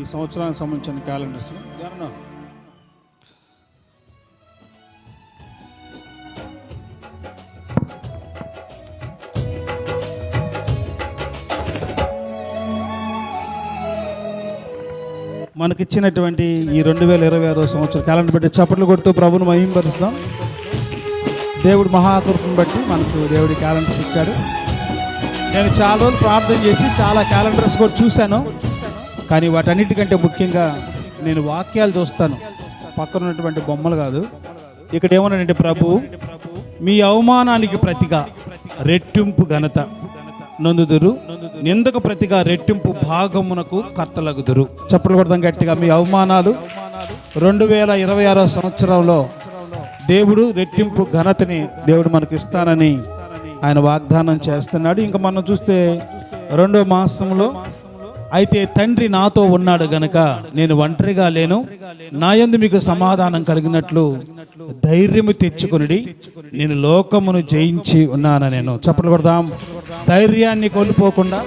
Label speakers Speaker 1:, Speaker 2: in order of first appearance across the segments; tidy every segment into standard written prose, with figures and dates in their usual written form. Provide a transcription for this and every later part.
Speaker 1: ఈ సంవత్సరానికి సంబంధించిన క్యాలెండర్స్ మనకిచ్చినటువంటి ఈ 2026 సంవత్సరం క్యాలెండర్ బట్టి చప్పట్లు కొడుతూ ప్రభువును మహిమపరుస్తాం. దేవుడు మహాకృపను బట్టి మనకు దేవుడి క్యాలెండర్స్ ఇచ్చాడు. నేను చాలా రోజులు ప్రార్థన చేసి చాలా క్యాలెండర్స్ కూడా చూశాను. కానీ వాటన్నిటికంటే ముఖ్యంగా నేను వాక్యాలు చూస్తాను, పక్కన ఉన్నటువంటి బొమ్మలు కాదు. ఇక్కడ ఏమన్నాడంటే, ప్రభు మీ అవమానానికి ప్రతిగా రెట్టింపు ఘనత నొందుదురు, నిందకు ప్రతిగా రెట్టింపు భాగమునకు కర్తలగుదురు. చప్పట్లు కొడదాం గట్టిగా. మీ అవమానాలు 2026 సంవత్సరంలో దేవుడు రెట్టింపు ఘనతని దేవుడు మనకి ఇస్తానని ఆయన వాగ్దానం చేస్తున్నాడు. ఇంకా మనం చూస్తే 2వ మాసంలో, అయితే తండ్రి నాతో ఉన్నాడు గనక నేను ఒంటరిగా లేను, నా యందు మీకు సమాధానం కలిగినట్లు ధైర్యము తెచ్చుకొనిడి, నేను లోకమును జయించి ఉన్నాను. నేను చప్పట్లు కొడదాం. ధైర్యాన్ని కోల్పోకుండా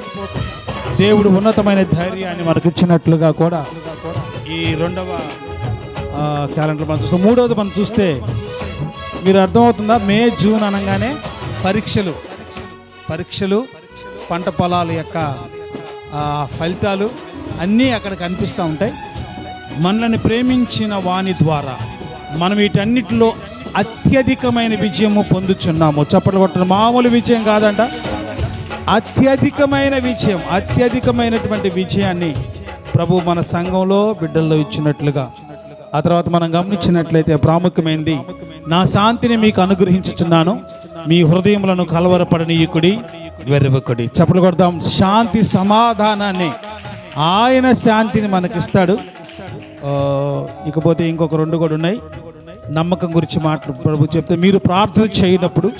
Speaker 1: దేవుడు ఉన్నతమైన ధైర్యాన్ని మనకు ఇచ్చినట్లుగా కూడా ఈ 2వ క్యాలెండర్ మనం చూస్తాం. 3వది మనం చూస్తే మీరు అర్థమవుతుందా, మే జూన్ అనగానే పరీక్షలు పంట పొలాల యొక్క ఫలితాలు అన్నీ అక్కడ కనిపిస్తూ ఉంటాయి. మనల్ని ప్రేమించిన వాని ద్వారా మనం వీటన్నిటిలో అత్యధికమైన విజయము పొందుచున్నాము. చప్పట్లు కొట్టడం మామూలు విజయం కాదంట, అత్యధికమైన విజయం, అత్యధికమైనటువంటి విజయాన్ని ప్రభు మన సంఘంలో బిడ్డల్లో ఇచ్చినట్లుగా. ఆ తర్వాత మనం గమనించినట్లయితే ప్రాముఖ్యమైనది, నా శాంతిని మీకు అనుగ్రహించుచున్నాను, మీ హృదయములను కలవరపడనీయకుడి వెర్రవకుడి. చప్పట్లు కొడదాం. శాంతి సమాధానాన్ని, ఆయన శాంతిని మనకిస్తాడు. ఇకపోతే ఇంకొక 2 కూడా ఉన్నాయి. నమ్మకం గురించి ప్రభు చెప్తే, మీరు ప్రార్థన చేయనప్పుడు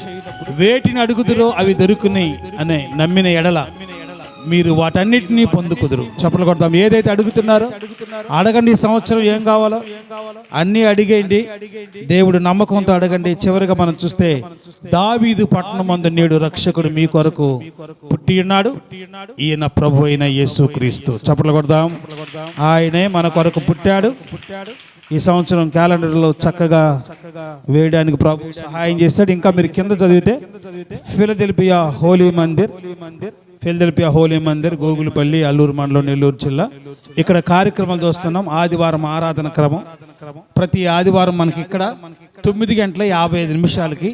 Speaker 1: వేటిని అడుగుదురో అవి దొరుకున్నాయి అనే నమ్మిన ఎడల మీరు వాటన్నిటినీ పొందుకుదురు. చప్పట్లు కొడదాం. ఏదైతే అడుగుతున్నారో అడగండి. ఈ సంవత్సరం ఏం కావాలో అన్నీ అడిగేయండి. దేవుడు నమ్మకంతో అడగండి. చివరిగా మనం చూస్తే, దావీదు పట్టణమందు నేడు రక్షకుడు మీ కొరకు పుట్టి ఉన్నాడు, ఈయన ప్రభు అయిన యేసుక్రీస్తు. చప్పట్లు కొడదాం. ఆయనే మన కొరకు పుట్టాడు. ఈ సంవత్సరం క్యాలెండర్లో చక్కగా వేయడానికి ప్రభు సహాయం చేశాడు. ఇంకా మీరు కింద చదివితే, ఫిలదెల్ఫియా హోలీ మందిర్ గోగులపల్లి, అల్లూరు మండలం, నెల్లూరు జిల్లా. ఇక్కడ కార్యక్రమాలు చూస్తున్నాం. ఆదివారం ఆరాధన క్రమం. ప్రతి ఆదివారం మనకి ఇక్కడ 9:55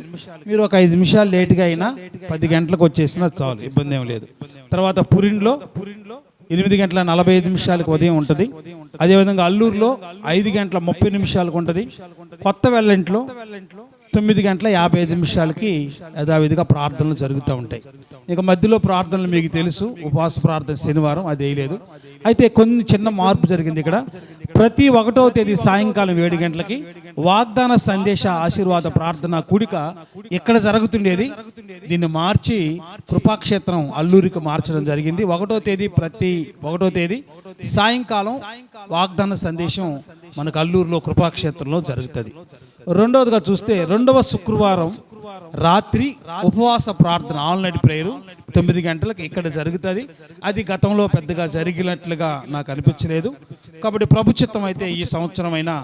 Speaker 1: మీరు ఒక 5 నిమిషాలు లేటుగా అయినా 10 గంటలకు వచ్చేసినా చాలు, ఇబ్బంది ఏం లేదు. తర్వాత పురిన్లో 8:45 ఉదయం ఉంటుంది. అదేవిధంగా అల్లూరులో 5:30 ఉంటుంది. కొత్త వెల్లంట్లో 9:55 యథావిధిగా ప్రార్థనలు జరుగుతూ ఉంటాయి. ఇక మధ్యలో ప్రార్థనలు మీకు తెలుసు, ఉపవాస ప్రార్థన శనివారం అది వేయలేదు. అయితే కొన్ని చిన్న మార్పు జరిగింది ఇక్కడ. ప్రతి 1వ తేదీ సాయంకాలం 7 గంటలకి వాగ్దాన సందేశ ఆశీర్వాద ప్రార్థన కూడిక ఇక్కడ జరుగుతుండేది. దీన్ని మార్చి కృపాక్షేత్రం అల్లూరికి మార్చడం జరిగింది. 1వ తేదీ ప్రతి 1వ తేదీ సాయంకాలం వాగ్దాన సందేశం మనకు అల్లూరులో కృపాక్షేత్రంలో జరుగుతుంది. 2వదిగా చూస్తే 2వ శుక్రవారం రాత్రి ఉపవాస ప్రార్థన ఆన్లైన్ ప్రేయరు 9 గంటలకు ఇక్కడ జరుగుతుంది. అది గతంలో పెద్దగా జరిగినట్లుగా నాకు అనిపించలేదు. కాబట్టి ప్రభుచిత్తం అయితే ఈ సంవత్సరం అయినా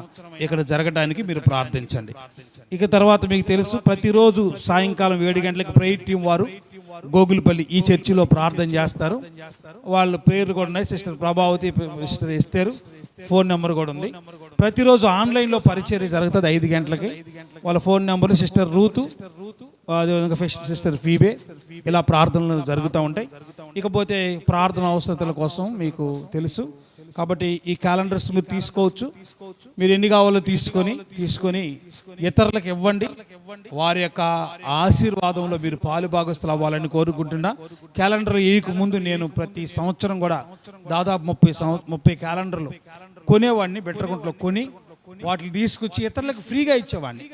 Speaker 1: ఇక్కడ జరగడానికి మీరు ప్రార్థించండి. ఇక తర్వాత మీకు తెలుసు, ప్రతిరోజు సాయంకాలం 7 గంటలకు ప్రేయర్ టీం వారు గోగులపల్లి ఈ చర్చిలో ప్రార్థన చేస్తారు. వాళ్ళ పేర్లు కూడా ఉన్నాయి. సిస్టర్ ప్రభావతి, సిస్టర్ ఇస్తారు, ఫోన్ నెంబర్ కూడా ఉంది. ప్రతిరోజు ఆన్లైన్లో పరిచర్య జరుగుతుంది 5 గంటలకి. వాళ్ళ ఫోన్ నెంబరు సిస్టర్ రూతు, అదేవిధంగా సిస్టర్ ఫీబే. ఇలా ప్రార్థనలు జరుగుతూ ఉంటాయి. ఇకపోతే ప్రార్థన అవసరతల కోసం మీకు తెలుసు కాబట్టి ఈ క్యాలెండర్స్ మీరు తీసుకోవచ్చు. మీరు ఎన్ని కావాలో తీసుకొని ఇతరులకు ఇవ్వండి. వారి యొక్క ఆశీర్వాదంలో మీరు పాలుభాగస్తులు అవ్వాలని కోరుకుంటున్నా. క్యాలెండర్ వేయక ముందు నేను ప్రతి సంవత్సరం కూడా దాదాపు 30 క్యాలెండర్లు కొనేవాడిని. బెట్టరగుంటలో కొని వాటిని తీసుకొచ్చి ఇతరులకు ఫ్రీగా ఇచ్చేవాడిని.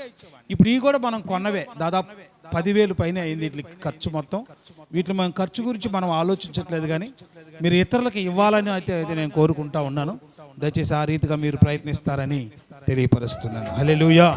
Speaker 1: ఇప్పుడు ఇవి కూడా మనం కొన్నవే. దాదాపు 10,000 పైన అయింది వీటికి ఖర్చు మొత్తం. వీటిని మనం ఖర్చు గురించి మనం ఆలోచించట్లేదు, కానీ మీరు ఇతరులకు ఇవ్వాలని అయితే నేను కోరుకుంటా ఉన్నాను. దయచేసి ఆ రీతిగా మీరు ప్రయత్నిస్తారని తెలియపరుస్తున్నాను. హల్లెలూయా.